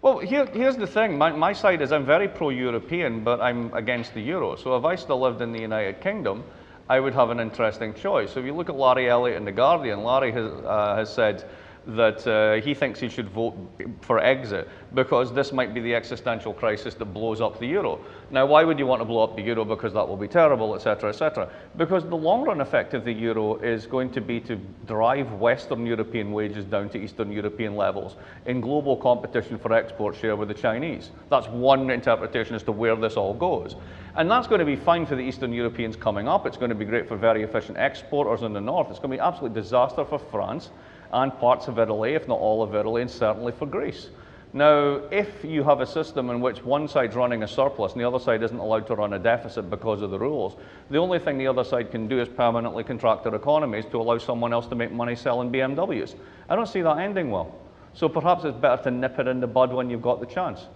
Well, here's the thing. My side is I'm very pro-European, but I'm against the euro. So if I still lived in the United Kingdom, I would have an interesting choice. So if you look at Larry Elliott in The Guardian, Larry has said that he thinks he should vote for exit because this might be the existential crisis that blows up the euro. Now, why would you want to blow up the euro? Because that will be terrible, etc., etc. Because the long-run effect of the euro is going to be to drive Western European wages down to Eastern European levels in global competition for export share with the Chinese. That's one interpretation as to where this all goes. And that's going to be fine for the Eastern Europeans coming up. It's going to be great for very efficient exporters in the north. It's going to be an absolute disaster for France and parts of Italy, if not all of Italy, and certainly for Greece. Now, if you have a system in which one side's running a surplus and the other side isn't allowed to run a deficit because of the rules, the only thing the other side can do is permanently contract their economies to allow someone else to make money selling BMWs. I don't see that ending well. So perhaps it's better to nip it in the bud when you've got the chance.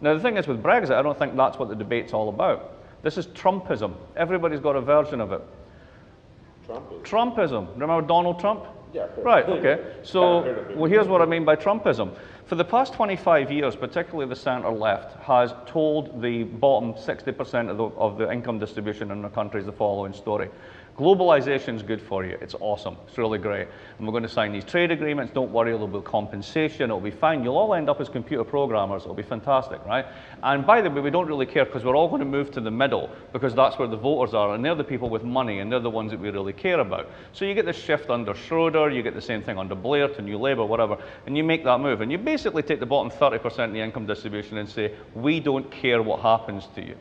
Now, the thing is with Brexit, I don't think that's what the debate's all about. This is Trumpism. Everybody's got a version of it. Trumpism. Remember Donald Trump? Yeah. Right, okay. So, well, here's what I mean by Trumpism. For the past 25 years, particularly the centre left, has told the bottom 60% of the income distribution in the country is the following story. Globalization is good for you. It's awesome. It's really great. And we're going to sign these trade agreements. Don't worry, there'll be compensation. It'll be fine. You'll all end up as computer programmers. It'll be fantastic, right? And by the way, we don't really care because we're all going to move to the middle because that's where the voters are. And they're the people with money and they're the ones that we really care about. So you get this shift under Schroeder. You get the same thing under Blair to New Labour, whatever. And you make that move. And you basically take the bottom 30% of the income distribution and say, we don't care what happens to you.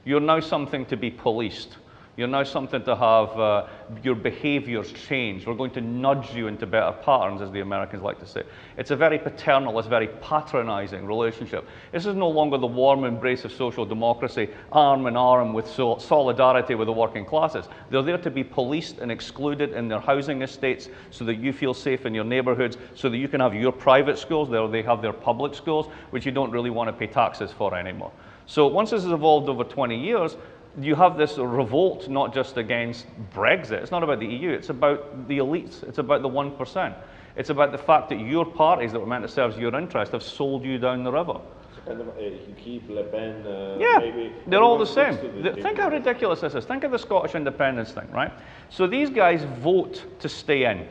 You're now something to be policed. You're now something to have your behaviors change. We're going to nudge you into better patterns, as the Americans like to say. It's a very paternalist, very patronizing relationship. This is no longer the warm embrace of social democracy, arm in arm with solidarity with the working classes. They're there to be policed and excluded in their housing estates so that you feel safe in your neighborhoods, so that you can have your private schools. They have their public schools, which you don't really want to pay taxes for anymore. So once this has evolved over 20 years, you have this revolt not just against Brexit. It's not about the EU. It's about the elites. It's about the 1%. It's about the fact that your parties that were meant to serve your interest have sold you down the river. Kind of, you keep Le Pen, yeah, maybe they're all the same. Think how ridiculous this is. Think of the Scottish independence thing, right? So these guys vote to stay in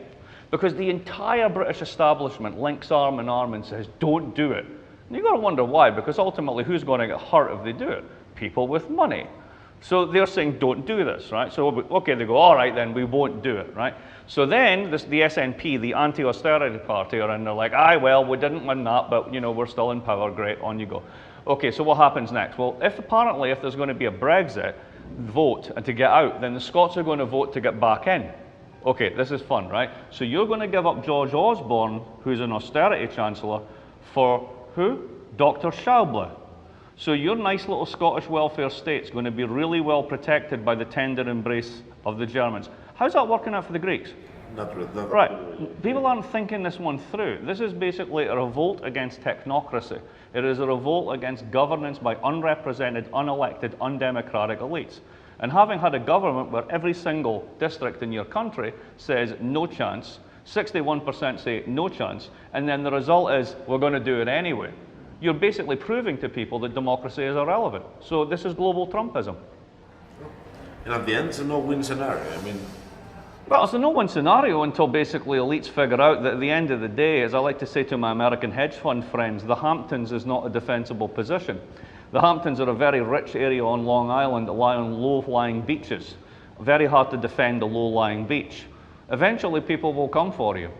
because the entire British establishment links arm in arm and says, don't do it. And you've got to wonder why, because ultimately who's going to get hurt if they do it? People with money. So they're saying, don't do this, right? So, okay, they go, all right, then we won't do it, right? So then the SNP, the anti-austerity party, are in, they're like, aye, well, we didn't win that, but, you know, we're still in power, great, on you go. Okay, so what happens next? Well, if there's going to be a Brexit vote and to get out, then the Scots are going to vote to get back in. Okay, this is fun, right? So you're going to give up George Osborne, who's an austerity chancellor, for who? Dr. Schäuble. So your nice little Scottish welfare state's going to be really well protected by the tender embrace of the Germans. How's that working out for the Greeks? Not right. People aren't thinking this one through. This is basically a revolt against technocracy. It is a revolt against governance by unrepresented, unelected, undemocratic elites. And having had a government where every single district in your country says no chance, 61% say no chance, and then the result is we're going to do it anyway. You're basically proving to people that democracy is irrelevant. So this is global Trumpism. And at the end, it's a no-win scenario. I mean, well, it's a no-win scenario until basically elites figure out that at the end of the day, as I like to say to my American hedge fund friends, the Hamptons is not a defensible position. The Hamptons are a very rich area on Long Island that lie on low-lying beaches. Very hard to defend a low-lying beach. Eventually, people will come for you.